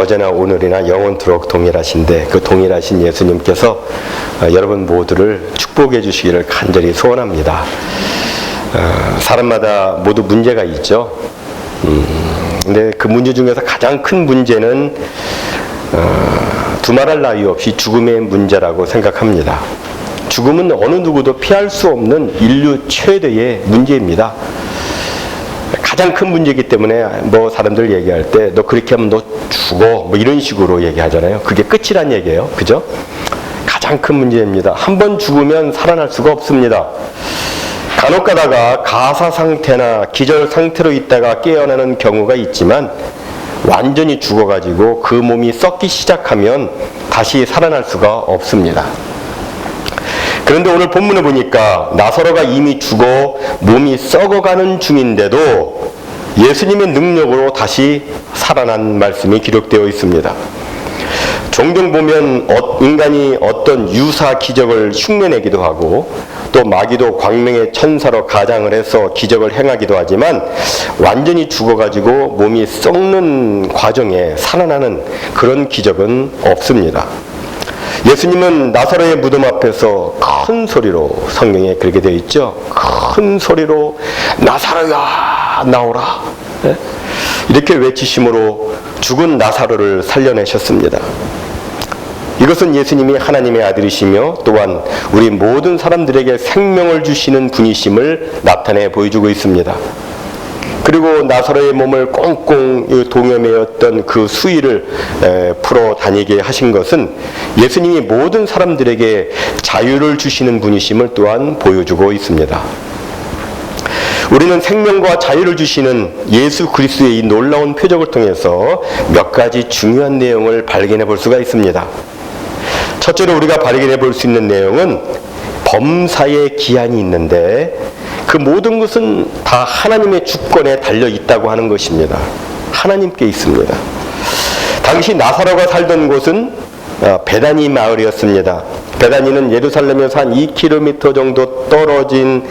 어제나 오늘이나 영원토록 동일하신데 그 동일하신 예수님께서 여러분 모두를 축복해 주시기를 간절히 소원합니다. 사람마다 모두 문제가 있죠. 근데 그 문제 중에서 가장 큰 문제는 두말할 나위 없이 죽음의 문제라고 생각합니다. 죽음은 어느 누구도 피할 수 없는 인류 최대의 문제입니다. 가장 큰 문제이기 때문에 뭐 사람들 얘기할 때 너 그렇게 하면 너 죽어 뭐 이런 식으로 얘기하잖아요. 그게 끝이란 얘기예요. 그죠? 가장 큰 문제입니다. 한 번 죽으면 살아날 수가 없습니다. 간혹 가다가 가사 상태나 기절 상태로 있다가 깨어나는 경우가 있지만 완전히 죽어가지고 그 몸이 썩기 시작하면 다시 살아날 수가 없습니다. 그런데 오늘 본문을 보니까 나사로가 이미 죽어 몸이 썩어가는 중인데도 예수님의 능력으로 다시 살아난 말씀이 기록되어 있습니다. 종종 보면 인간이 어떤 유사 기적을 흉내내기도 하고 또 마귀도 광명의 천사로 가장을 해서 기적을 행하기도 하지만 완전히 죽어가지고 몸이 썩는 과정에 살아나는 그런 기적은 없습니다. 예수님은 나사로의 무덤 앞에서 큰 소리로, 성경에 그렇게 되어 있죠. 큰 소리로 나사로야 나오라 이렇게 외치심으로 죽은 나사로를 살려내셨습니다. 이것은 예수님이 하나님의 아들이시며 또한 우리 모든 사람들에게 생명을 주시는 분이심을 나타내 보여주고 있습니다. 그리고 나사로의 몸을 꽁꽁 동여매었던 그 수의를 풀어 다니게 하신 것은 예수님이 모든 사람들에게 자유를 주시는 분이심을 또한 보여주고 있습니다. 우리는 생명과 자유를 주시는 예수 그리스도의 이 놀라운 표적을 통해서 몇 가지 중요한 내용을 발견해 볼 수가 있습니다. 첫째로 우리가 발견해 볼 수 있는 내용은 범사의 기한이 있는데 그 모든 것은 다 하나님의 주권에 달려 있다고 하는 것입니다. 하나님께 있습니다. 당시 나사로가 살던 곳은 베다니 마을이었습니다. 베다니는 예루살렘에서 한 2km 정도 떨어진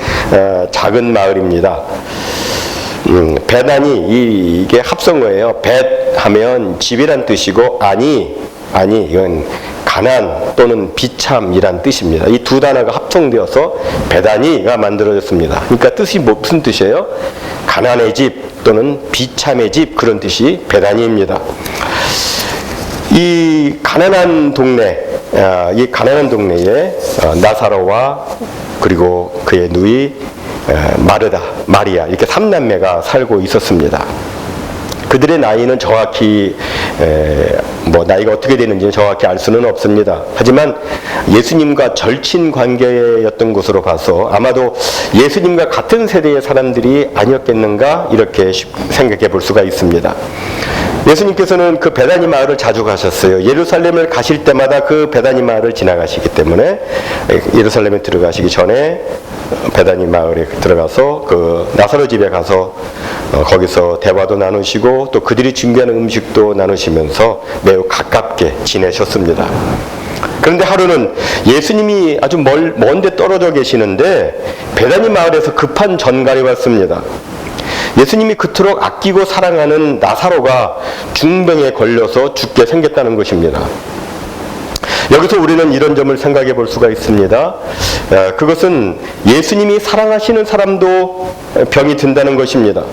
작은 마을입니다. 베다니 이게 합성어예요. 벳 하면 집이란 뜻이고 아니 이건 가난 또는 비참이란 뜻입니다. 이 두 단어가 합성되어서 베다니가 만들어졌습니다. 그러니까 뜻이 무슨 뜻이에요? 가난의 집 또는 비참의 집 그런 뜻이 베다니입니다. 이 가난한 동네에 나사로와 그리고 그의 누이 마리아 이렇게 3남매가 살고 있었습니다. 그들의 나이는 정확히 나이가 어떻게 되는지는 정확히 알 수는 없습니다. 하지만 예수님과 절친 관계였던 것으로 봐서 아마도 예수님과 같은 세대의 사람들이 아니었겠는가 이렇게 생각해 볼 수가 있습니다. 예수님께서는 그 베다니 마을을 자주 가셨어요. 예루살렘을 가실 때마다 그 베다니 마을을 지나가시기 때문에 예루살렘에 들어가시기 전에 베다니 마을에 들어가서 그 나사로 집에 가서 거기서 대화도 나누시고 또 그들이 준비하는 음식도 나누시면서 매우 가깝게 지내셨습니다. 그런데 하루는 예수님이 아주 먼데 떨어져 계시는데 베다니 마을에서 급한 전갈이 왔습니다. 예수님이 그토록 아끼고 사랑하는 나사로가 중병에 걸려서 죽게 생겼다는 것입니다. 여기서 우리는 이런 점을 생각해 볼 수가 있습니다. 그것은 예수님이 사랑하시는 사람도 병이 든다는 것입니다.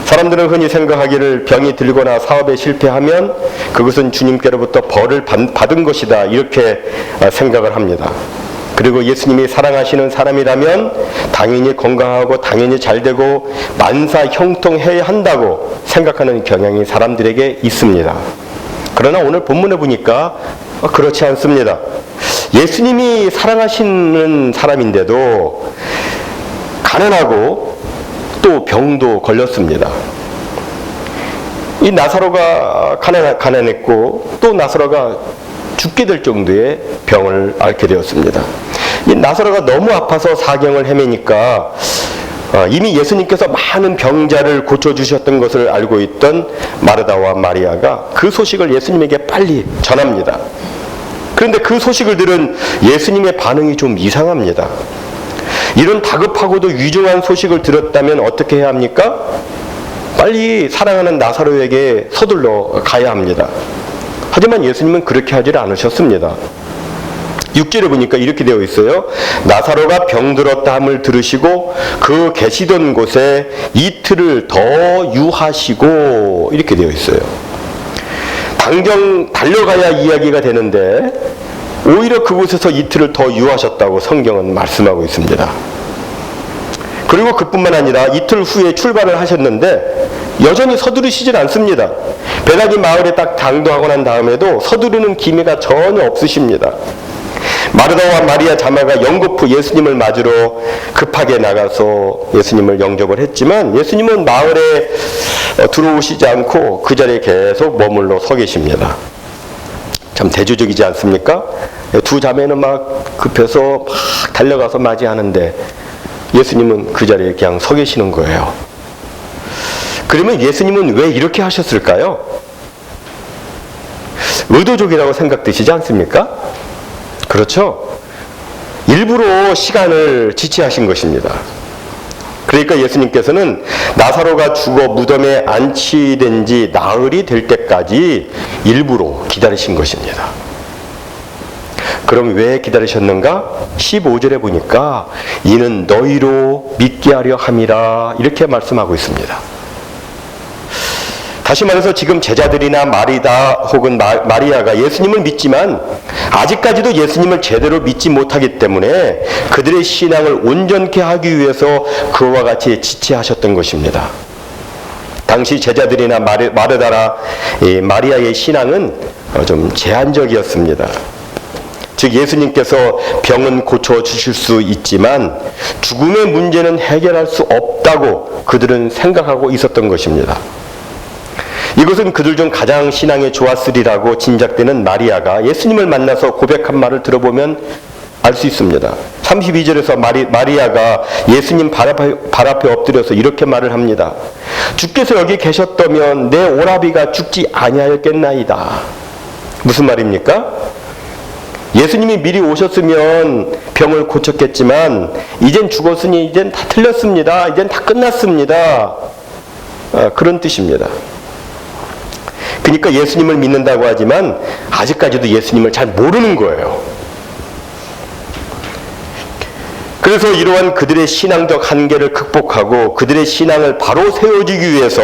사람들은 흔히 생각하기를 병이 들거나 사업에 실패하면 그것은 주님께로부터 벌을 받은 것이다 이렇게 생각을 합니다. 그리고 예수님이 사랑하시는 사람이라면 당연히 건강하고 당연히 잘되고 만사 형통해야 한다고 생각하는 경향이 사람들에게 있습니다. 그러나 오늘 본문에 보니까 그렇지 않습니다. 예수님이 사랑하시는 사람인데도 가난하고 또 병도 걸렸습니다. 이 나사로가 가난했고 또 나사로가 죽게 될 정도의 병을 앓게 되었습니다. 이 나사로가 너무 아파서 사경을 헤매니까 이미 예수님께서 많은 병자를 고쳐주셨던 것을 알고 있던 마르다와 마리아가 그 소식을 예수님에게 빨리 전합니다. 그런데 그 소식을 들은 예수님의 반응이 좀 이상합니다. 이런 다급하고도 유중한 소식을 들었다면 어떻게 해야 합니까? 빨리 사랑하는 나사로에게 서둘러 가야 합니다. 하지만 예수님은 그렇게 하지 않으셨습니다. 6절에 보니까 이렇게 되어 있어요. 나사로가 병들었다 함을 들으시고 그 계시던 곳에 이틀을 더 유하시고, 이렇게 되어 있어요. 당장 달려가야 이야기가 되는데 오히려 그곳에서 이틀을 더 유하셨다고 성경은 말씀하고 있습니다. 그리고 그뿐만 아니라 이틀 후에 출발을 하셨는데 여전히 서두르시질 않습니다. 베다니 마을에 딱 당도하고 난 다음에도 서두르는 기미가 전혀 없으십니다. 마르다와 마리아 자매가 연거푸 예수님을 맞으러 급하게 나가서 예수님을 영접을 했지만 예수님은 마을에 들어오시지 않고 그 자리에 계속 머물러 서 계십니다. 참 대조적이지 않습니까? 두 자매는 막 급해서 막 달려가서 맞이하는데 예수님은 그 자리에 그냥 서 계시는 거예요. 그러면 예수님은 왜 이렇게 하셨을까요? 의도적이라고 생각되시지 않습니까? 그렇죠? 일부러 시간을 지체하신 것입니다. 그러니까 예수님께서는 나사로가 죽어 무덤에 안치된 지 나흘이 될 때까지 일부러 기다리신 것입니다. 그럼 왜 기다리셨는가? 15절에 보니까 이는 너희로 믿게 하려 함이라, 이렇게 말씀하고 있습니다. 다시 말해서 지금 제자들이나 마리다 혹은 마리아가 예수님을 믿지만 아직까지도 예수님을 제대로 믿지 못하기 때문에 그들의 신앙을 온전케 하기 위해서 그와 같이 지체하셨던 것입니다. 당시 제자들이나 마르다나 마리아의 신앙은 좀 제한적이었습니다. 즉 예수님께서 병은 고쳐주실 수 있지만 죽음의 문제는 해결할 수 없다고 그들은 생각하고 있었던 것입니다. 이것은 그들 중 가장 신앙에 좋았으리라고 짐작되는 마리아가 예수님을 만나서 고백한 말을 들어보면 알 수 있습니다. 32절에서 마리아가 예수님 발 앞에 엎드려서 이렇게 말을 합니다. 주께서 여기 계셨다면 내 오라비가 죽지 아니하였겠나이다. 무슨 말입니까? 예수님이 미리 오셨으면 병을 고쳤겠지만 이젠 죽었으니 이젠 다 틀렸습니다. 이젠 다 끝났습니다. 그런 뜻입니다. 그러니까 예수님을 믿는다고 하지만 아직까지도 예수님을 잘 모르는 거예요. 그래서 이러한 그들의 신앙적 한계를 극복하고 그들의 신앙을 바로 세워주기 위해서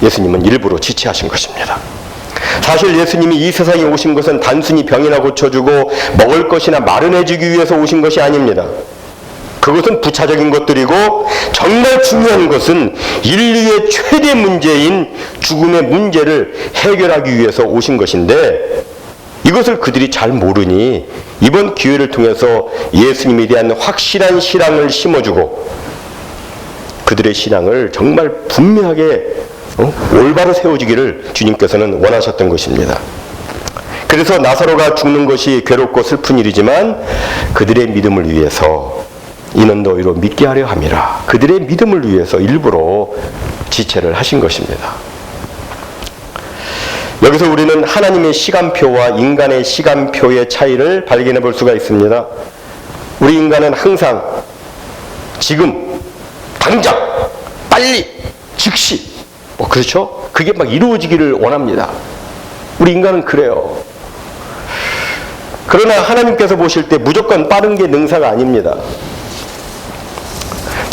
예수님은 일부러 지체하신 것입니다. 사실 예수님이 이 세상에 오신 것은 단순히 병이나 고쳐주고 먹을 것이나 마련해주기 위해서 오신 것이 아닙니다. 그것은 부차적인 것들이고 정말 중요한 것은 인류의 최대 문제인 죽음의 문제를 해결하기 위해서 오신 것인데 이것을 그들이 잘 모르니 이번 기회를 통해서 예수님에 대한 확실한 신앙을 심어주고 그들의 신앙을 정말 분명하게 올바로 세워주기를 주님께서는 원하셨던 것입니다. 그래서 나사로가 죽는 것이 괴롭고 슬픈 일이지만 그들의 믿음을 위해서 이는 너희로 믿게 하려 함이라, 그들의 믿음을 위해서 일부러 지체를 하신 것입니다. 여기서 우리는 하나님의 시간표와 인간의 시간표의 차이를 발견해 볼 수가 있습니다. 우리 인간은 항상 지금 당장 빨리 즉시 그렇죠? 그게 막 이루어지기를 원합니다. 우리 인간은 그래요. 그러나 하나님께서 보실 때 무조건 빠른 게 능사가 아닙니다.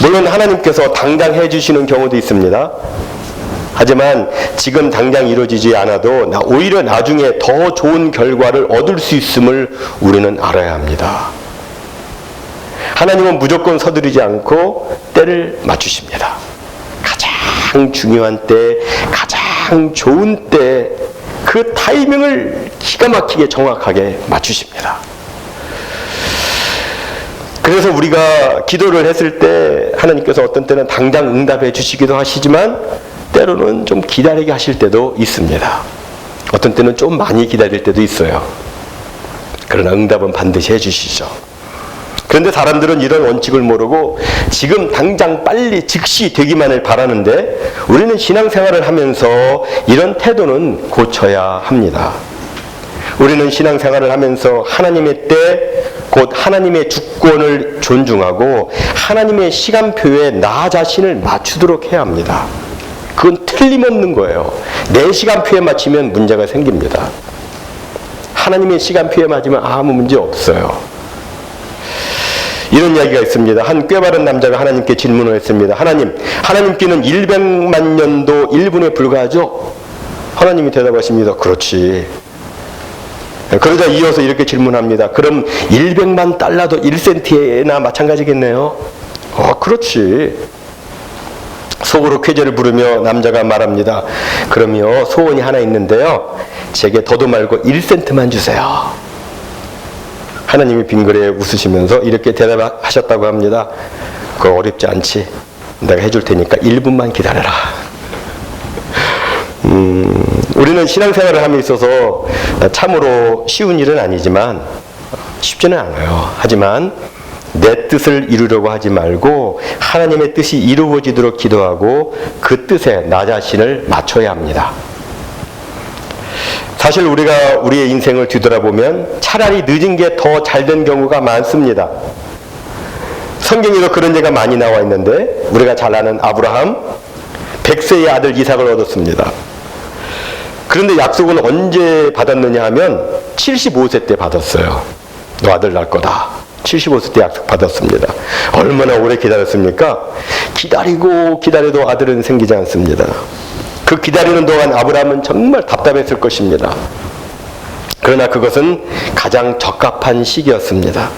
물론 하나님께서 당장 해주시는 경우도 있습니다. 하지만 지금 당장 이루어지지 않아도 오히려 나중에 더 좋은 결과를 얻을 수 있음을 우리는 알아야 합니다. 하나님은 무조건 서두르지 않고 때를 맞추십니다. 가장 중요한 때, 가장 좋은 때, 그 타이밍을 기가 막히게 정확하게 맞추십니다. 그래서 우리가 기도를 했을 때 하나님께서 어떤 때는 당장 응답해 주시기도 하시지만 때로는 좀 기다리게 하실 때도 있습니다. 어떤 때는 좀 많이 기다릴 때도 있어요. 그러나 응답은 반드시 해주시죠. 그런데 사람들은 이런 원칙을 모르고 지금 당장 빨리 즉시 되기만을 바라는데 우리는 신앙생활을 하면서 이런 태도는 고쳐야 합니다. 우리는 신앙생활을 하면서 하나님의 때, 곧 하나님의 주권을 존중하고 하나님의 시간표에 나 자신을 맞추도록 해야 합니다. 그건 틀림없는 거예요. 내 시간표에 맞추면 문제가 생깁니다. 하나님의 시간표에 맞으면 아무 문제 없어요. 이런 이야기가 있습니다. 한 꾀바른 남자가 하나님께 질문을 했습니다. 하나님께는 100만 년도 1분에 불과하죠? 하나님이 대답하십니다. 그렇지. 그러자 이어서 이렇게 질문합니다. 그럼 100만 달러도 1센트나 마찬가지겠네요? 그렇지. 속으로 쾌재를 부르며 남자가 말합니다. 그럼요, 소원이 하나 있는데요. 제게 더도 말고 1센트만 주세요. 하나님이 빙그레 웃으시면서 이렇게 대답하셨다고 합니다. 그거 어렵지 않지. 내가 해줄 테니까 1분만 기다려라. 우리는 신앙생활을 함에 있어서 참으로 쉬운 일은 아니지만 쉽지는 않아요. 하지만 내 뜻을 이루려고 하지 말고 하나님의 뜻이 이루어지도록 기도하고 그 뜻에 나 자신을 맞춰야 합니다. 사실 우리가 우리의 인생을 뒤돌아보면 차라리 늦은 게 더 잘된 경우가 많습니다. 성경에도 그런 예가 많이 나와 있는데 우리가 잘 아는 아브라함 100세의 아들 이삭을 얻었습니다. 그런데 약속은 언제 받았느냐 하면 75세 때 받았어요. 너 아들 낳을 거다. 75세 때 약속 받았습니다. 얼마나 오래 기다렸습니까? 기다리고 기다려도 아들은 생기지 않습니다. 그 기다리는 동안 아브라함은 정말 답답했을 것입니다. 그러나 그것은 가장 적합한 시기였습니다.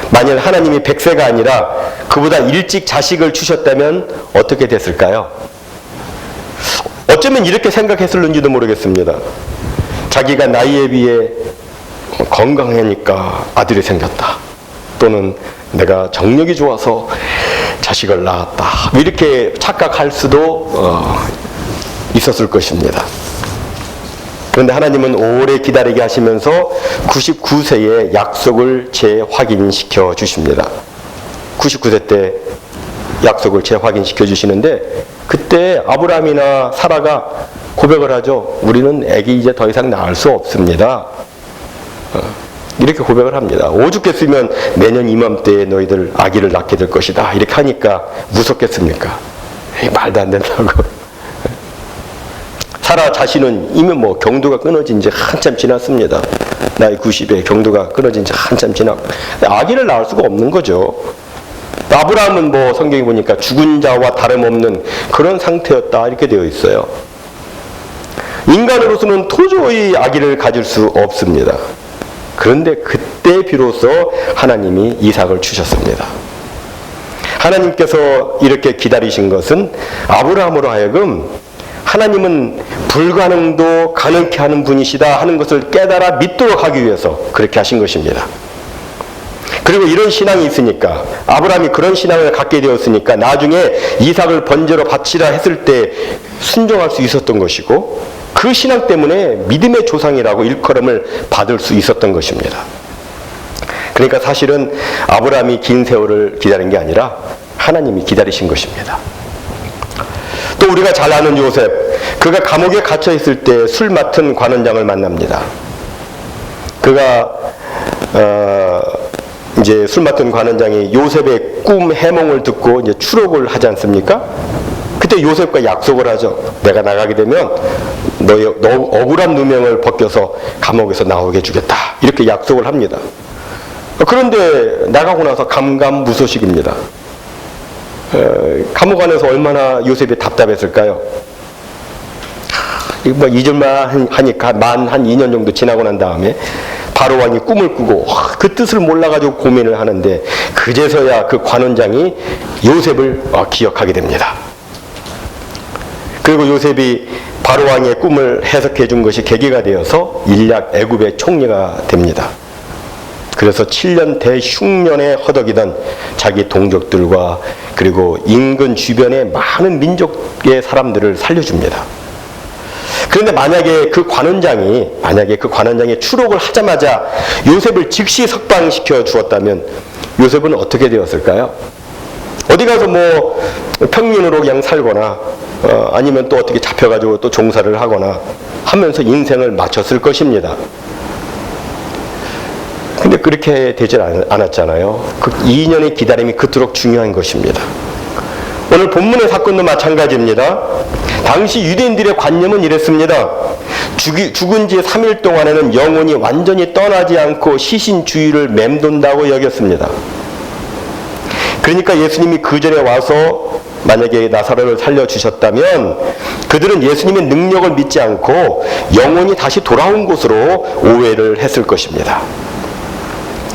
만일 하나님이 100세가 아니라 그보다 일찍 자식을 주셨다면 어떻게 됐을까요? 어쩌면 이렇게 생각했을는지도 모르겠습니다. 자기가 나이에 비해 건강하니까 아들이 생겼다. 또는 내가 정력이 좋아서 자식을 낳았다. 이렇게 착각할 수도 있었을 것입니다. 그런데 하나님은 오래 기다리게 하시면서 99세에 약속을 재확인시켜 주십니다. 99세 때 약속을 재확인시켜 주시는데 그때 아브라함이나 사라가 고백을 하죠. 우리는 애기 이제 더 이상 낳을 수 없습니다. 이렇게 고백을 합니다. 오죽했으면 내년 이맘때에 너희들 아기를 낳게 될 것이다. 이렇게 하니까 무섭겠습니까? 말도 안 된다고. 사라 자신은 이미 경도가 끊어진 지 한참 지났습니다. 나이 90에 경도가 끊어진 지 한참 지났고 아기를 낳을 수가 없는 거죠. 아브라함은 성경에 보니까 죽은 자와 다름없는 그런 상태였다 이렇게 되어 있어요. 인간으로서는 도저히 아기를 가질 수 없습니다. 그런데 그때 비로소 하나님이 이삭을 주셨습니다. 하나님께서 이렇게 기다리신 것은 아브라함으로 하여금 하나님은 불가능도 가능케 하는 분이시다 하는 것을 깨달아 믿도록 하기 위해서 그렇게 하신 것입니다. 그리고 이런 신앙이 있으니까 아브라함이 그런 신앙을 갖게 되었으니까 나중에 이삭을 번제로 바치라 했을 때 순종할 수 있었던 것이고 그 신앙 때문에 믿음의 조상이라고 일컬음을 받을 수 있었던 것입니다. 그러니까 사실은 아브라함이 긴 세월을 기다린 게 아니라 하나님이 기다리신 것입니다. 또 우리가 잘 아는 요셉, 그가 감옥에 갇혀 있을 때 술 맡은 관원장을 만납니다. 그가 이제 술 맡은 관원장이 요셉의 꿈 해몽을 듣고 이제 추록을 하지 않습니까? 그때 요셉과 약속을 하죠. 내가 나가게 되면 너 억울한 누명을 벗겨서 감옥에서 나오게 해주겠다. 이렇게 약속을 합니다. 그런데 나가고 나서 감감무소식입니다. 감옥 안에서 얼마나 요셉이 답답했을까요? 잊을만 하니까 한 2년 정도 지나고 난 다음에 바로 왕이 꿈을 꾸고 그 뜻을 몰라가지고 고민을 하는데 그제서야 그 관원장이 요셉을 기억하게 됩니다. 그리고 요셉이 바로 왕의 꿈을 해석해 준 것이 계기가 되어서 일약 애굽의 총리가 됩니다. 그래서 7년 대흉년에 허덕이던 자기 동족들과 그리고 인근 주변의 많은 민족의 사람들을 살려줍니다. 그런데 만약에 그 관원장이 추록을 하자마자 요셉을 즉시 석방시켜 주었다면 요셉은 어떻게 되었을까요? 어디 가서 평민으로 그냥 살거나 아니면 또 어떻게 잡혀가지고 또 종사를 하거나 하면서 인생을 마쳤을 것입니다. 근데 그렇게 되질 않았잖아요. 그 2년의 기다림이 그토록 중요한 것입니다. 오늘 오늘 본문의 사건도 마찬가지입니다. 당시 유대인들의 관념은 이랬습니다. 죽은 지 3일 동안에는 영혼이 완전히 떠나지 않고 시신주의를 맴돈다고 여겼습니다. 그러니까 예수님이 그 전에 와서 만약에 나사로를 살려주셨다면 그들은 예수님의 능력을 믿지 않고 영혼이 다시 돌아온 것으로 오해를 했을 것입니다.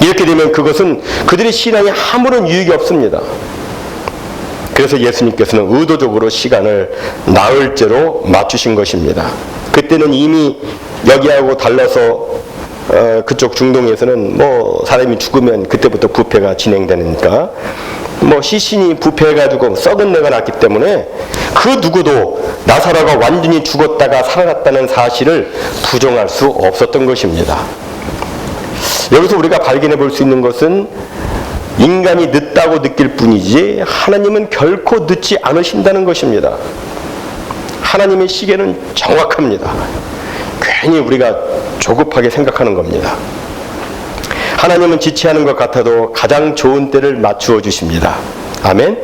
이렇게 되면 그것은 그들의 신앙에 아무런 유익이 없습니다. 그래서 예수님께서는 의도적으로 시간을 나흘째로 맞추신 것입니다. 그때는 이미 여기하고 달라서 그쪽 중동에서는 뭐 사람이 죽으면 그때부터 부패가 진행되니까 뭐 시신이 부패해가지고 썩은 내가 났기 때문에 그 누구도 나사로가 완전히 죽었다가 살아났다는 사실을 부정할 수 없었던 것입니다. 여기서 우리가 발견해 볼 수 있는 것은 인간이 늦다고 느낄 뿐이지 하나님은 결코 늦지 않으신다는 것입니다. 하나님의 시계는 정확합니다. 괜히 우리가 조급하게 생각하는 겁니다. 하나님은 지체하는 것 같아도 가장 좋은 때를 맞추어 주십니다. 아멘.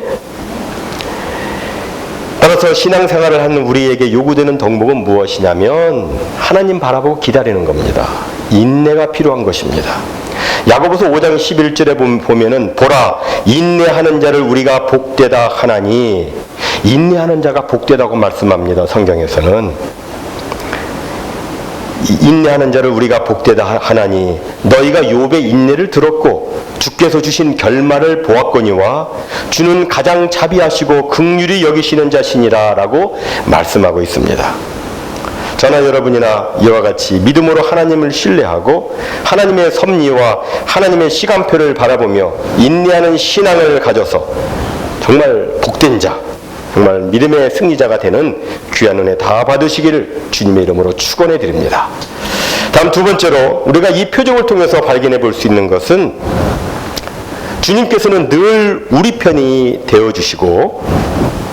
따라서 신앙생활을 하는 우리에게 요구되는 덕목은 무엇이냐면 하나님 바라보고 기다리는 겁니다. 인내가 필요한 것입니다. 야고보서 5장 11절에 보면은 보라 인내하는 자를 우리가 복되다 하나니, 인내하는 자가 복되다고 말씀합니다. 성경에서는 인내하는 자를 우리가 복되다 하나니 너희가 욥의 인내를 들었고 주께서 주신 결말을 보았거니와 주는 가장 자비하시고 긍휼히 여기시는 자시니라 라고 말씀하고 있습니다. 저나 여러분이나 이와 같이 믿음으로 하나님을 신뢰하고 하나님의 섭리와 하나님의 시간표를 바라보며 인내하는 신앙을 가져서 정말 복된 자, 정말 믿음의 승리자가 되는 귀한 은혜 다 받으시기를 주님의 이름으로 축원해 드립니다. 다음 두 번째로 우리가 이 표적을 통해서 발견해 볼 수 있는 것은 주님께서는 늘 우리 편이 되어주시고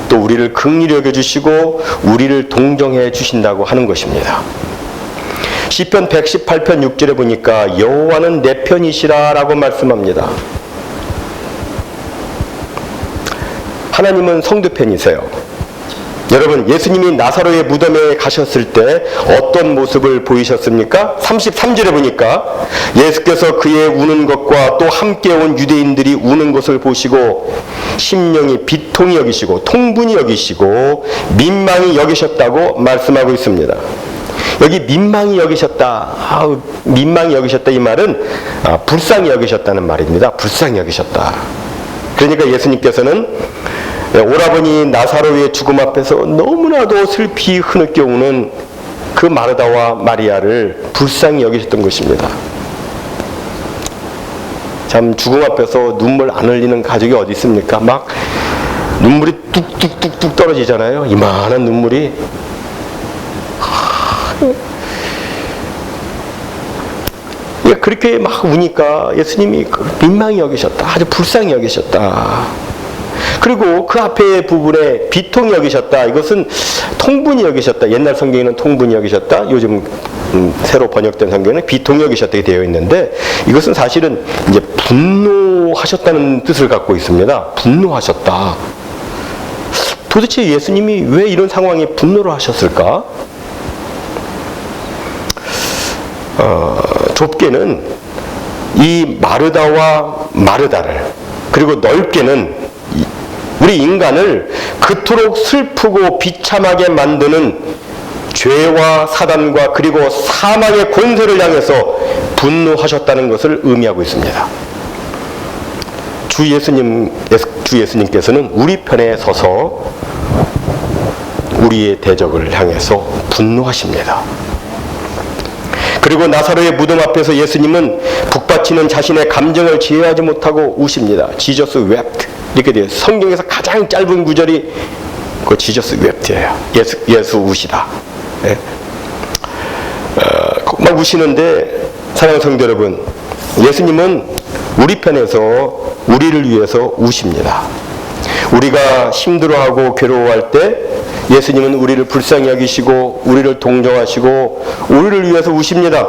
또 우리를 긍휼히 여겨주시고 우리를 동정해 주신다고 하는 것입니다. 시편 118편 6절에 보니까 여호와는 내 편이시라 라고 말씀합니다. 하나님은 성도 편이세요. 여러분, 예수님이 나사로의 무덤에 가셨을 때 어떤 모습을 보이셨습니까? 33절에 보니까 예수께서 그의 우는 것과 또 함께 온 유대인들이 우는 것을 보시고 심령이 비통히 여기시고 통분히 여기시고 민망히 여기셨다고 말씀하고 있습니다. 여기 민망히 여기셨다, 민망히 여기셨다 이 말은 불쌍히 여기셨다는 말입니다. 불쌍히 여기셨다. 그러니까 예수님께서는 오라버니 나사로의 죽음 앞에서 너무나도 슬피 흐느껴 우는 그 마르다와 마리아를 불쌍히 여기셨던 것입니다. 참 죽음 앞에서 눈물 안 흘리는 가족이 어디 있습니까? 막 눈물이 뚝뚝뚝뚝 떨어지잖아요. 이만한 눈물이. 그렇게 막 우니까 예수님이 민망히 여기셨다, 아주 불쌍히 여기셨다. 그리고 그 앞에 부분에 비통히 여기셨다. 이것은 통분히 여기셨다. 옛날 성경에는 통분히 여기셨다. 요즘 새로 번역된 성경에는 비통히 여기셨다 되어 있는데 이것은 사실은 이제 분노하셨다는 뜻을 갖고 있습니다. 분노하셨다. 도대체 예수님이 왜 이런 상황에 분노를 하셨을까? 좁게는 이 마르다와 마르다를, 그리고 넓게는 우리 인간을 그토록 슬프고 비참하게 만드는 죄와 사단과 그리고 사망의 권세를 향해서 분노하셨다는 것을 의미하고 있습니다. 주 예수님께서는 우리 편에 서서 우리의 대적을 향해서 분노하십니다. 그리고 나사로의 무덤 앞에서 예수님은 북받치는 자신의 감정을 제어하지 못하고 우십니다. Jesus wept. 이렇게 돼요. 성경에서 가장 짧은 구절이 그 Jesus wept예요. 예수 우시다. 네. 막 우시는데 사랑하는 성도 여러분, 예수님은 우리 편에서 우리를 위해서 우십니다. 우리가 힘들어하고 괴로워할 때 예수님은 우리를 불쌍히 여기시고 우리를 동정하시고 우리를 위해서 우십니다.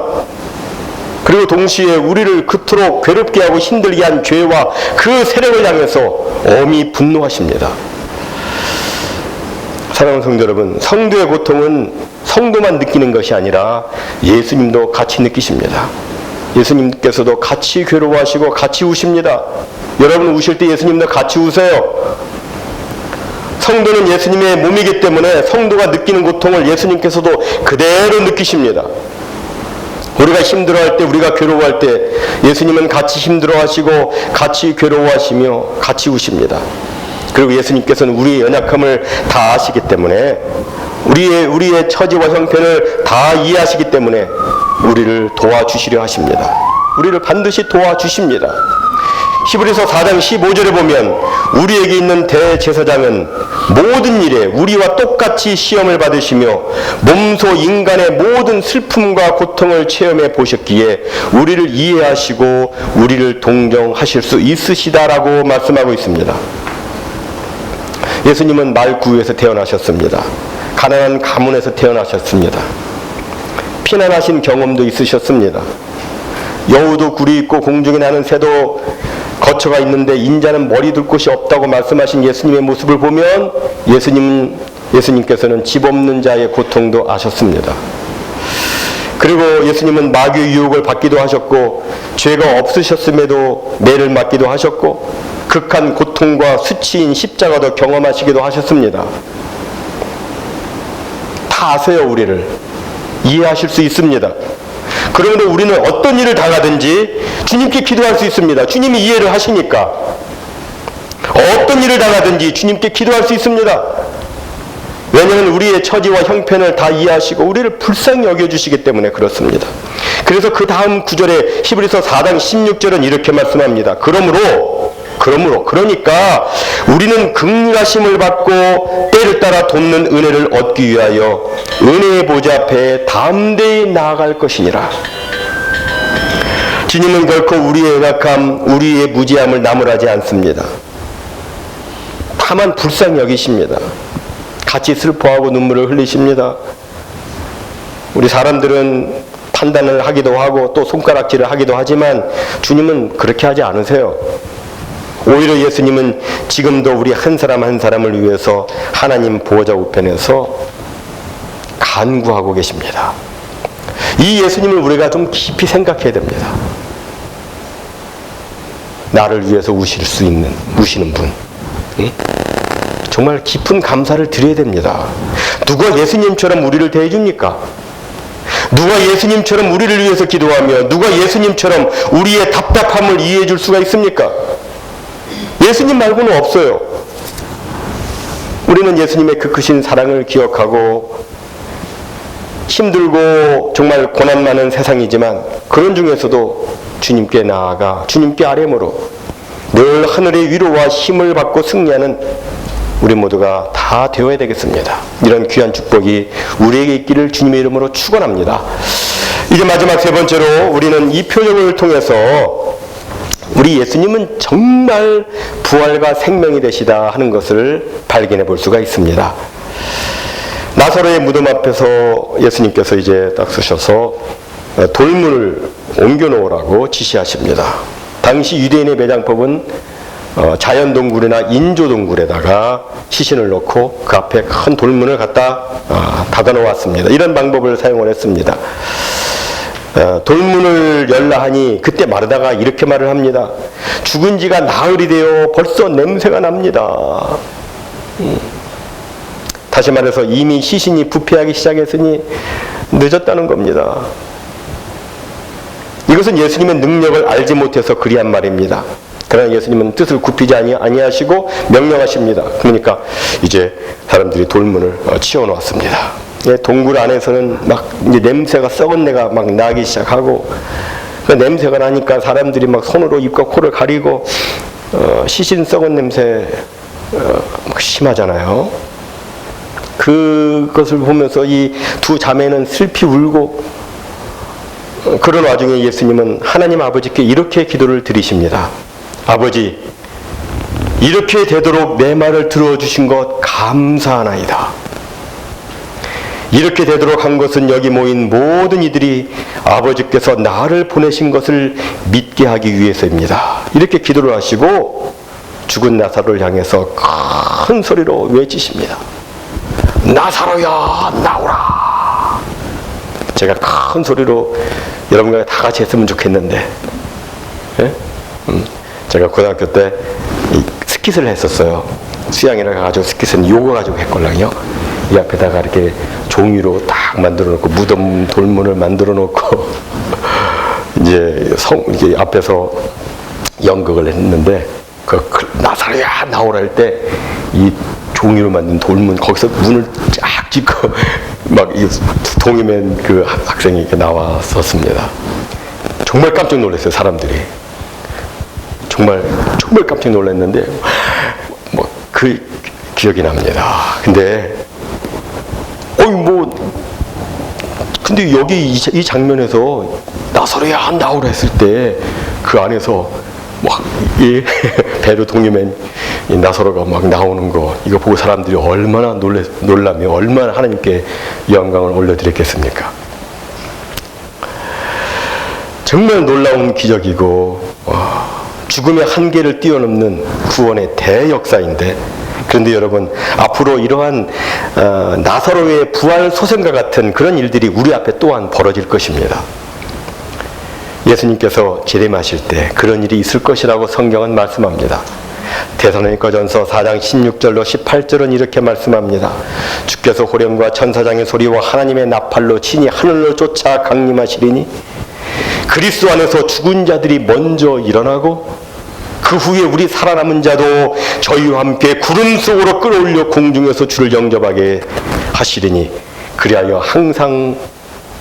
그리고 동시에 우리를 그토록 괴롭게 하고 힘들게 한 죄와 그 세력을 향해서 엄히 분노하십니다. 사랑하는 성도 여러분, 성도의 고통은 성도만 느끼는 것이 아니라 예수님도 같이 느끼십니다. 예수님께서도 같이 괴로워하시고 같이 우십니다. 여러분 우실 때 예수님도 같이 우세요. 성도는 예수님의 몸이기 때문에 성도가 느끼는 고통을 예수님께서도 그대로 느끼십니다. 우리가 힘들어할 때, 우리가 괴로워할 때 예수님은 같이 힘들어하시고 같이 괴로워하시며 같이 우십니다. 그리고 예수님께서는 우리의 연약함을 다 아시기 때문에 우리의 처지와 형편을 다 이해하시기 때문에 우리를 도와주시려 하십니다. 우리를 반드시 도와주십니다. 히브리서 4장 15절에 보면 우리에게 있는 대제사장은 모든 일에 우리와 똑같이 시험을 받으시며 몸소 인간의 모든 슬픔과 고통을 체험해 보셨기에 우리를 이해하시고 우리를 동정하실 수 있으시다라고 말씀하고 있습니다. 예수님은 말구에서 태어나셨습니다. 가난한 가문에서 태어나셨습니다. 피난하신 경험도 있으셨습니다. 여우도 굴이 있고 공중에 나는 새도 거처가 있는데 인자는 머리 둘 곳이 없다고 말씀하신 예수님의 모습을 보면 예수님께서는 집 없는 자의 고통도 아셨습니다. 그리고 예수님은 마귀의 유혹을 받기도 하셨고 죄가 없으셨음에도 매를 맞기도 하셨고 극한 고통과 수치인 십자가도 경험하시기도 하셨습니다. 다 아세요. 우리를 이해하실 수 있습니다. 그러므로 우리는 어떤 일을 당하든지 주님께 기도할 수 있습니다. 주님이 이해를 하시니까. 어떤 일을 당하든지 주님께 기도할 수 있습니다. 왜냐하면 우리의 처지와 형편을 다 이해하시고 우리를 불쌍히 여겨주시기 때문에 그렇습니다. 그래서 그 다음 구절에 히브리서 4장 16절은 이렇게 말씀합니다. 그러니까 우리는 긍휼하심을 받고 때를 따라 돕는 은혜를 얻기 위하여 은혜의 보좌 앞에 담대히 나아갈 것이니라. 주님은 결코 우리의 연약함, 우리의 무지함을 나무라지 않습니다. 다만 불쌍히 여기십니다. 같이 슬퍼하고 눈물을 흘리십니다. 우리 사람들은 판단을 하기도 하고 또 손가락질을 하기도 하지만 주님은 그렇게 하지 않으세요. 오히려 예수님은 지금도 우리 한 사람 한 사람을 위해서 하나님 보호자 우편에서 간구하고 계십니다. 이 예수님을 우리가 좀 깊이 생각해야 됩니다. 나를 위해서 우시는 분. 정말 깊은 감사를 드려야 됩니다. 누가 예수님처럼 우리를 대해줍니까? 누가 예수님처럼 우리를 위해서 기도하며 누가 예수님처럼 우리의 답답함을 이해해 줄 수가 있습니까? 예수님 말고는 없어요. 우리는 예수님의 그 크신 사랑을 기억하고 힘들고 정말 고난 많은 세상이지만 그런 중에서도 주님께 나아가 주님께 아뢰므로 늘 하늘의 위로와 힘을 받고 승리하는 우리 모두가 다 되어야 되겠습니다. 이런 귀한 축복이 우리에게 있기를 주님의 이름으로 축원합니다. 이제 마지막 세 번째로 우리는 이 표적을 통해서 우리 예수님은 정말 부활과 생명이 되시다 하는 것을 발견해 볼 수가 있습니다. 나사로의 무덤 앞에서 예수님께서 이제 딱 서셔서 돌문을 옮겨 놓으라고 지시하십니다. 당시 유대인의 매장법은 자연동굴이나 인조동굴에다가 시신을 놓고 그 앞에 큰 돌문을 갖다 닫아 놓았습니다. 이런 방법을 사용을 했습니다. 돌문을 열라 하니 그때 마르다가 이렇게 말을 합니다. 죽은 지가 나흘이 되어 벌써 냄새가 납니다. 다시 말해서 이미 시신이 부패하기 시작했으니 늦었다는 겁니다. 이것은 예수님의 능력을 알지 못해서 그리한 말입니다. 그러나 예수님은 뜻을 굽히지 아니하시고 명령하십니다. 그러니까 이제 사람들이 돌문을 치워놓았습니다. 동굴 안에서는 막 이제 냄새가 썩은 내가 막 나기 시작하고 그 냄새가 나니까 사람들이 막 손으로 입과 코를 가리고 시신 썩은 냄새 심하잖아요. 그것을 보면서 이 두 자매는 슬피 울고 그런 와중에 예수님은 하나님 아버지께 이렇게 기도를 드리십니다. 아버지, 이렇게 되도록 내 말을 들어주신 것 감사하나이다. 이렇게 되도록 한 것은 여기 모인 모든 이들이 아버지께서 나를 보내신 것을 믿게 하기 위해서입니다. 이렇게 기도를 하시고 죽은 나사로를 향해서 큰 소리로 외치십니다. 나사로야 나오라. 제가 큰 소리로 여러분과 다 같이 했으면 좋겠는데, 예? 제가 고등학교 때 스킷을 했었어요. 수양이라 가지고 스킷은 요거 가지고 했걸랑요. 이 앞에다가 이렇게 종이로 딱 만들어 놓고 무덤 돌문을 만들어 놓고 이제 이렇게 앞에서 연극을 했는데 나사로야 나오라 할 때 이 종이로 만든 돌문 거기서 문을 쫙 짚고 막 동이맨 그 학생이 이렇게 나왔었습니다. 정말 깜짝 놀랐어요, 사람들이. 정말 깜짝 놀랐는데 뭐 그 기억이 납니다. 근데 근데 여기 이 장면에서 나사로야 나오라 했을 때 그 안에서 막 이 베르 동이맨 이 나사로가 막 나오는 거 이거 보고 사람들이 얼마나 놀라며 얼마나 하나님께 영광을 올려드렸겠습니까? 정말 놀라운 기적이고 죽음의 한계를 뛰어넘는 구원의 대역사인데, 그런데 여러분, 앞으로 이러한 나사로의 부활 소생과 같은 그런 일들이 우리 앞에 또한 벌어질 것입니다. 예수님께서 재림하실 때 그런 일이 있을 것이라고 성경은 말씀합니다. 데살로니가전서 4장 16절로 18절은 이렇게 말씀합니다. 주께서 호령과 천사장의 소리와 하나님의 나팔로 친히 하늘로 쫓아 강림하시리니 그리스도 안에서 죽은 자들이 먼저 일어나고 그 후에 우리 살아남은 자도 저희와 함께 구름 속으로 끌어올려 공중에서 주를 영접하게 하시리니 그리하여 항상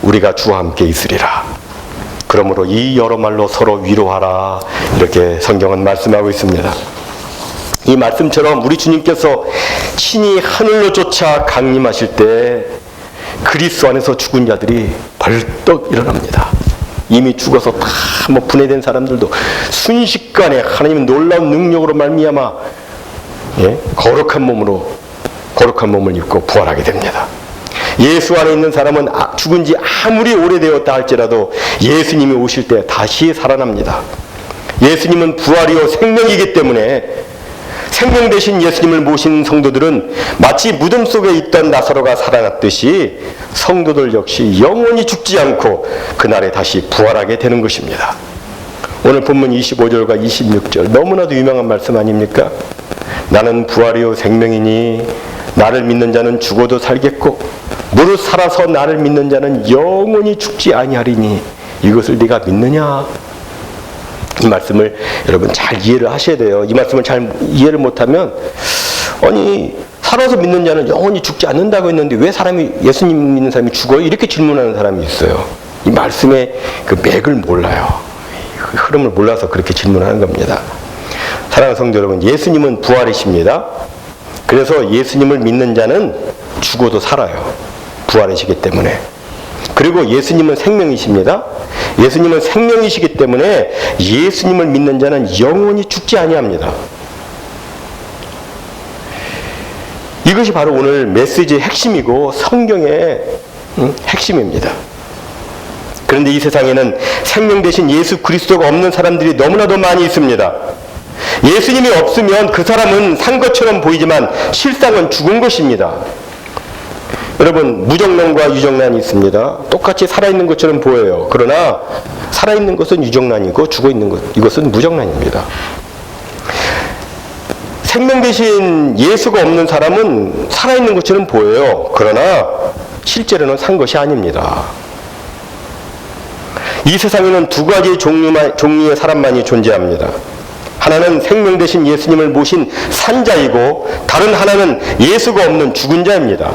우리가 주와 함께 있으리라. 그러므로 이 여러 말로 서로 위로하라. 이렇게 성경은 말씀하고 있습니다. 이 말씀처럼 우리 주님께서 친히 하늘로 쫓아 강림하실 때 그리스도 안에서 죽은 자들이 벌떡 일어납니다. 이미 죽어서 다 분해된 사람들도 순식간에 하나님의 놀라운 능력으로 말미암아 거룩한 몸을 입고 부활하게 됩니다. 예수 안에 있는 사람은 죽은 지 아무리 오래되었다 할지라도 예수님이 오실 때 다시 살아납니다. 예수님은 부활이요 생명이기 때문에 생명 대신 예수님을 모신 성도들은 마치 무덤 속에 있던 나사로가 살아났듯이 성도들 역시 영원히 죽지 않고 그날에 다시 부활하게 되는 것입니다. 오늘 본문 25절과 26절 너무나도 유명한 말씀 아닙니까? 나는 부활이요 생명이니 나를 믿는 자는 죽어도 살겠고 무릇 살아서 나를 믿는 자는 영원히 죽지 아니하리니 이것을 네가 믿느냐? 이 말씀을 여러분 잘 이해를 하셔야 돼요. 이 말씀을 잘 이해를 못하면 아니 살아서 믿는 자는 영원히 죽지 않는다고 했는데 왜 예수님 믿는 사람이 죽어요? 이렇게 질문하는 사람이 있어요. 이 말씀의 그 맥을 몰라요. 그 흐름을 몰라서 그렇게 질문하는 겁니다. 사랑하는 성도 여러분, 예수님은 부활이십니다. 그래서 예수님을 믿는 자는 죽어도 살아요. 부활이시기 때문에. 그리고 예수님은 생명이십니다. 예수님은 생명이시기 때문에 예수님을 믿는 자는 영원히 죽지 아니합니다. 이것이 바로 오늘 메시지의 핵심이고 성경의 핵심입니다. 그런데 이 세상에는 생명 대신 예수 그리스도가 없는 사람들이 너무나도 많이 있습니다. 예수님이 없으면 그 사람은 산 것처럼 보이지만 실상은 죽은 것입니다. 여러분, 무정란과 유정란이 있습니다. 똑같이 살아있는 것처럼 보여요. 그러나 살아있는 것은 유정란이고 죽어있는 것, 이것은 무정란입니다. 생명 대신 예수가 없는 사람은 살아있는 것처럼 보여요. 그러나 실제로는 산 것이 아닙니다. 이 세상에는 두 가지 종류의 사람만이 존재합니다. 하나는 생명 대신 예수님을 모신 산자이고 다른 하나는 예수가 없는 죽은 자입니다.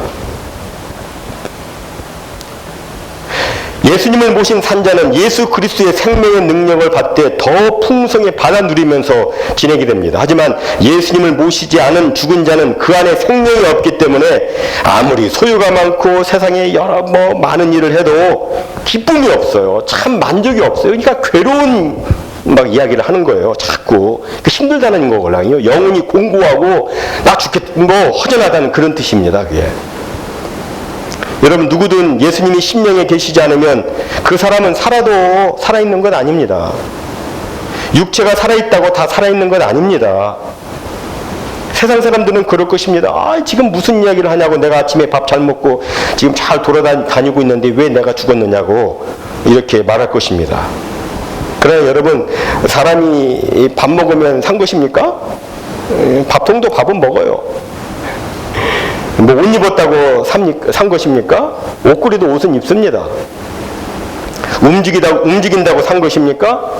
예수님을 모신 산자는 예수 그리스도의 생명의 능력을 받되 더 풍성히 받아 누리면서 지내게 됩니다. 하지만 예수님을 모시지 않은 죽은 자는 그 안에 생명이 없기 때문에 아무리 소유가 많고 세상에 여러 많은 일을 해도 기쁨이 없어요. 참 만족이 없어요. 그러니까 괴로운 이야기를 하는 거예요. 자꾸 힘들다는 거거든요. 영혼이 공고하고 나 허전하다는 그런 뜻입니다. 그게. 여러분, 누구든 예수님이 심령에 계시지 않으면 그 사람은 살아도 살아있는 건 아닙니다. 육체가 살아있다고 다 살아있는 건 아닙니다. 세상 사람들은 그럴 것입니다. 아, 지금 무슨 이야기를 하냐고. 내가 아침에 밥 잘 먹고 지금 잘 돌아다니고 있는데 왜 내가 죽었느냐고 이렇게 말할 것입니다. 그러나 여러분, 사람이 밥 먹으면 산 것입니까? 밥통도 밥은 먹어요. 뭐 옷 입었다고 산 것입니까? 옷걸이도 옷은 입습니다. 움직인다고 산 것입니까?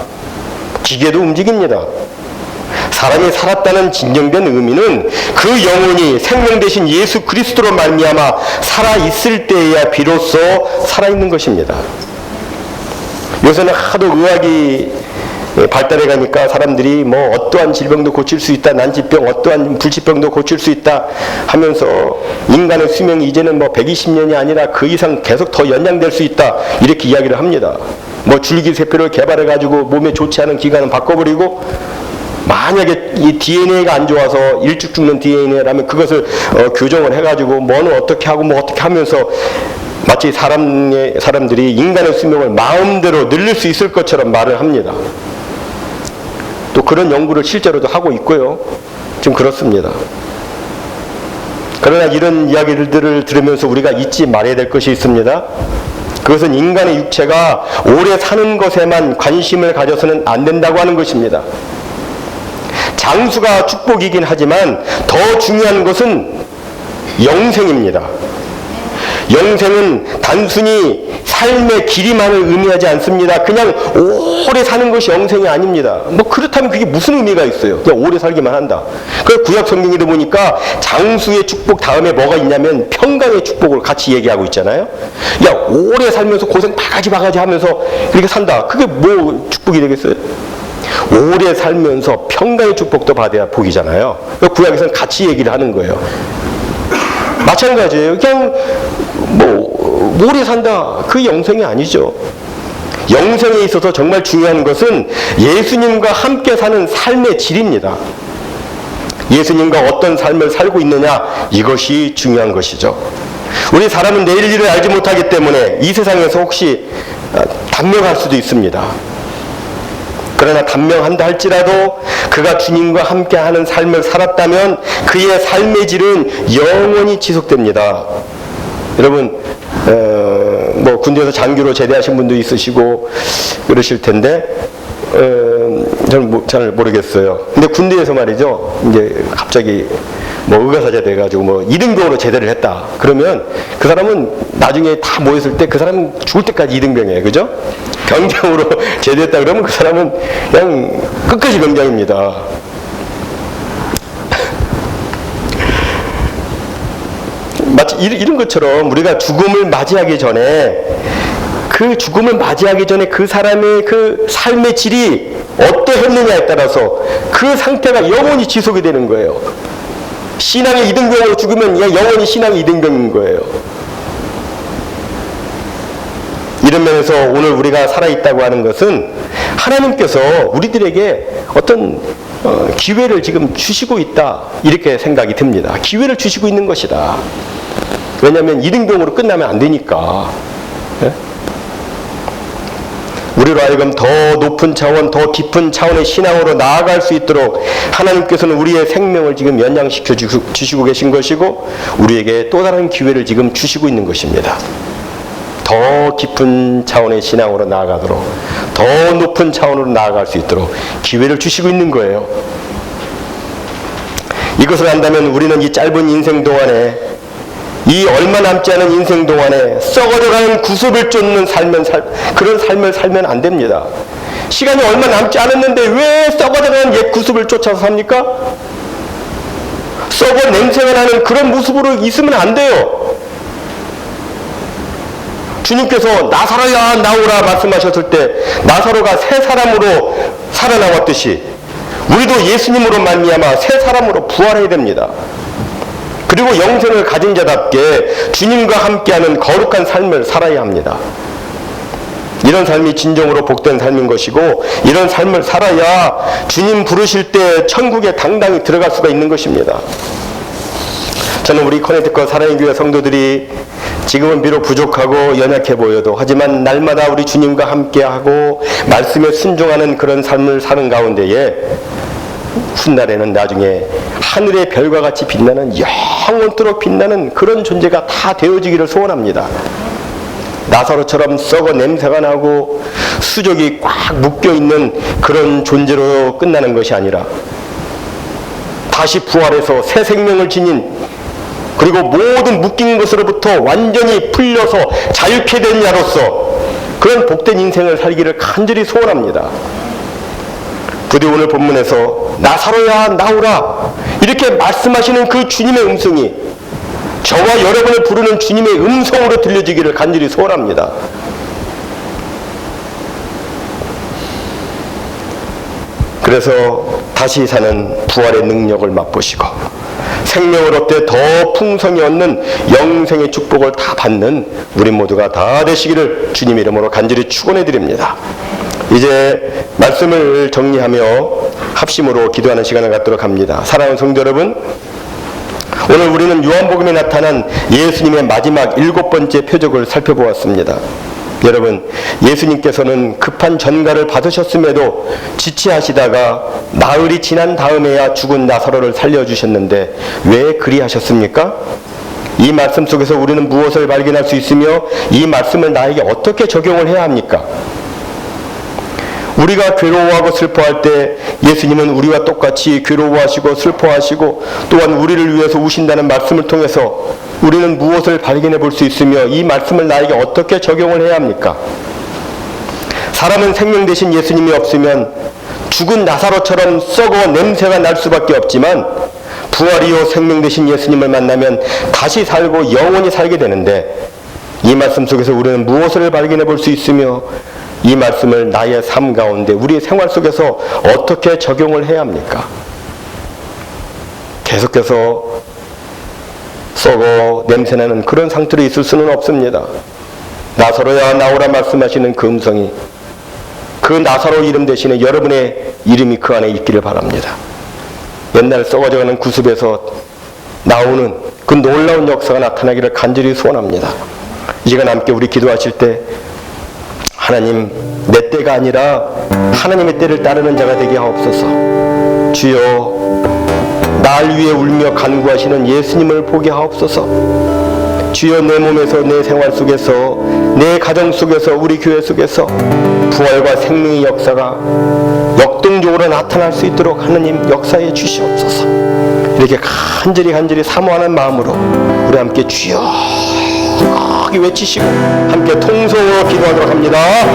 기계도 움직입니다. 사람이 살았다는 진정된 의미는 그 영혼이 생명 되신 예수 그리스도로 말미암아 살아있을 때에야 비로소 살아있는 것입니다. 요새는 하도 의학이 발달해 가니까 사람들이 뭐 어떠한 질병도 고칠 수 있다, 난치병, 어떠한 불치병도 고칠 수 있다 하면서 인간의 수명이 이제는 뭐 120년이 아니라 그 이상 계속 더 연장될 수 있다, 이렇게 이야기를 합니다. 뭐 줄기세포를 개발해 가지고 몸에 좋지 않은 기관은 바꿔버리고, 만약에 이 DNA가 안 좋아서 일찍 죽는 DNA라면 그것을 교정을 해가지고 뭐는 어떻게 하고 뭐 어떻게 하면서 마치 사람들이 인간의 수명을 마음대로 늘릴 수 있을 것처럼 말을 합니다. 또 그런 연구를 실제로도 하고 있고요. 좀 그렇습니다. 그러나 이런 이야기들을 들으면서 우리가 잊지 말아야 될 것이 있습니다. 그것은 인간의 육체가 오래 사는 것에만 관심을 가져서는 안 된다고 하는 것입니다. 장수가 축복이긴 하지만 더 중요한 것은 영생입니다. 영생은 단순히 삶의 길이만을 의미하지 않습니다. 그냥 오래 사는 것이 영생이 아닙니다. 뭐 그렇다면 그게 무슨 의미가 있어요? 그냥 오래 살기만 한다. 그 구약 성경에도 보니까 장수의 축복 다음에 뭐가 있냐면 평강의 축복을 같이 얘기하고 있잖아요. 야, 오래 살면서 고생 바가지 하면서 그렇게 산다. 그게 뭐 축복이 되겠어요? 오래 살면서 평강의 축복도 받아야 복이잖아요. 구약에서는 같이 얘기를 하는 거예요. 마찬가지예요. 그냥 뭐 오래 산다, 그 영생이 아니죠. 영생에 있어서 정말 중요한 것은 예수님과 함께 사는 삶의 질입니다. 예수님과 어떤 삶을 살고 있느냐, 이것이 중요한 것이죠. 우리 사람은 내일 일을 알지 못하기 때문에 이 세상에서 혹시 단명할 수도 있습니다. 그러나 단명한다 할지라도 그가 주님과 함께하는 삶을 살았다면 그의 삶의 질은 영원히 지속됩니다. 여러분, 뭐 군대에서 장교로 제대하신 분도 있으시고 그러실 텐데, 저는 잘 모르겠어요. 근데 군대에서 말이죠, 이제 갑자기 뭐 의과사제 돼가지고 뭐 2등병으로 제대를 했다. 그러면 그 사람은 나중에 다 모였을 때 그 사람은 죽을 때까지 2등병이에요. 그죠? 병장으로 제대했다 그러면 그 사람은 그냥 끝까지 병장입니다. 마치 이런 것처럼 우리가 죽음을 맞이하기 전에 그 사람의 그 삶의 질이 어떠했느냐에 따라서 그 상태가 영원히 지속이 되는 거예요. 신앙의 2등병으로 죽으면 영원히 신앙의 2등병인 거예요. 이런 면에서 오늘 우리가 살아있다고 하는 것은 하나님께서 우리들에게 어떤 기회를 지금 주시고 있다, 이렇게 생각이 듭니다. 기회를 주시고 있는 것이다. 왜냐하면 2등병으로 끝나면 안 되니까. 예? 우리로 하여금 더 높은 차원, 더 깊은 차원의 신앙으로 나아갈 수 있도록 하나님께서는 우리의 생명을 지금 연장시켜 주시고 계신 것이고, 우리에게 또 다른 기회를 지금 주시고 있는 것입니다. 더 깊은 차원의 신앙으로 나아가도록, 더 높은 차원으로 나아갈 수 있도록 기회를 주시고 있는 거예요. 이것을 안다면 우리는 이 짧은 인생 동안에, 이 얼마 남지 않은 인생 동안에 썩어져가는 구습을 쫓는 그런 삶을 살면 안 됩니다. 시간이 얼마 남지 않았는데 왜 썩어져가는 옛 구습을 쫓아서 삽니까? 썩어 냄새가 나는 그런 모습으로 있으면 안 돼요. 주님께서 나사로야 나오라 말씀하셨을 때 나사로가 새 사람으로 살아나왔듯이 우리도 예수님으로 말미암아 새 사람으로 부활해야 됩니다. 그리고 영생을 가진 자답게 주님과 함께하는 거룩한 삶을 살아야 합니다. 이런 삶이 진정으로 복된 삶인 것이고, 이런 삶을 살아야 주님 부르실 때 천국에 당당히 들어갈 수가 있는 것입니다. 저는 우리 커네티컷 사랑의 교회 성도들이 지금은 비록 부족하고 연약해 보여도, 하지만 날마다 우리 주님과 함께하고 말씀에 순종하는 그런 삶을 사는 가운데에 훗날에는 나중에 하늘의 별과 같이 빛나는 영원토록 빛나는 그런 존재가 다 되어지기를 소원합니다. 나사로처럼 썩어 냄새가 나고 수족이 꽉 묶여있는 그런 존재로 끝나는 것이 아니라 다시 부활해서 새 생명을 지닌, 그리고 모든 묶인 것으로부터 완전히 풀려서 자유케 된 자로서 그런 복된 인생을 살기를 간절히 소원합니다. 부디 오늘 본문에서 나사로야 나오라 이렇게 말씀하시는 그 주님의 음성이 저와 여러분을 부르는 주님의 음성으로 들려지기를 간절히 소원합니다. 그래서 다시 사는 부활의 능력을 맛보시고 생명을 얻되 더 풍성히 얻는 영생의 축복을 다 받는 우리 모두가 다 되시기를 주님 이름으로 간절히 축원해 드립니다. 이제 말씀을 정리하며 합심으로 기도하는 시간을 갖도록 합니다. 사랑하는 성도 여러분, 오늘 우리는 요한복음에 나타난 예수님의 마지막 7번째 표적을 살펴보았습니다. 여러분, 예수님께서는 급한 전가를 받으셨음에도 지체하시다가 나흘이 지난 다음에야 죽은 나사로를 살려주셨는데 왜 그리하셨습니까? 이 말씀 속에서 우리는 무엇을 발견할 수 있으며 이 말씀을 나에게 어떻게 적용을 해야 합니까? 우리가 괴로워하고 슬퍼할 때 예수님은 우리와 똑같이 괴로워하시고 슬퍼하시고 또한 우리를 위해서 우신다는 말씀을 통해서 우리는 무엇을 발견해 볼 수 있으며 이 말씀을 나에게 어떻게 적용을 해야 합니까? 사람은 생명 되신 예수님이 없으면 죽은 나사로처럼 썩어 냄새가 날 수밖에 없지만 부활이요 생명 되신 예수님을 만나면 다시 살고 영원히 살게 되는데 이 말씀 속에서 우리는 무엇을 발견해 볼 수 있으며 이 말씀을 나의 삶 가운데 우리의 생활 속에서 어떻게 적용을 해야 합니까? 계속해서 썩어 냄새나는 그런 상태로 있을 수는 없습니다. 나사로야 나오라 말씀하시는 그 음성이 그 나사로 이름 대신에 여러분의 이름이 그 안에 있기를 바랍니다. 옛날 썩어져가는 구습에서 나오는 그 놀라운 역사가 나타나기를 간절히 소원합니다. 이 시간 함께 우리 기도하실 때 하나님, 내 때가 아니라 하나님의 때를 따르는 자가 되게 하옵소서. 주여, 날 위해 울며 간구하시는 예수님을 보게 하옵소서. 주여, 내 몸에서, 내 생활 속에서, 내 가정 속에서, 우리 교회 속에서 부활과 생명의 역사가 역동적으로 나타날 수 있도록 하나님 역사해 주시옵소서. 이렇게 간절히 사모하는 마음으로 우리 함께 주여 외치시고 함께 통성으로 기도하도록 합니다.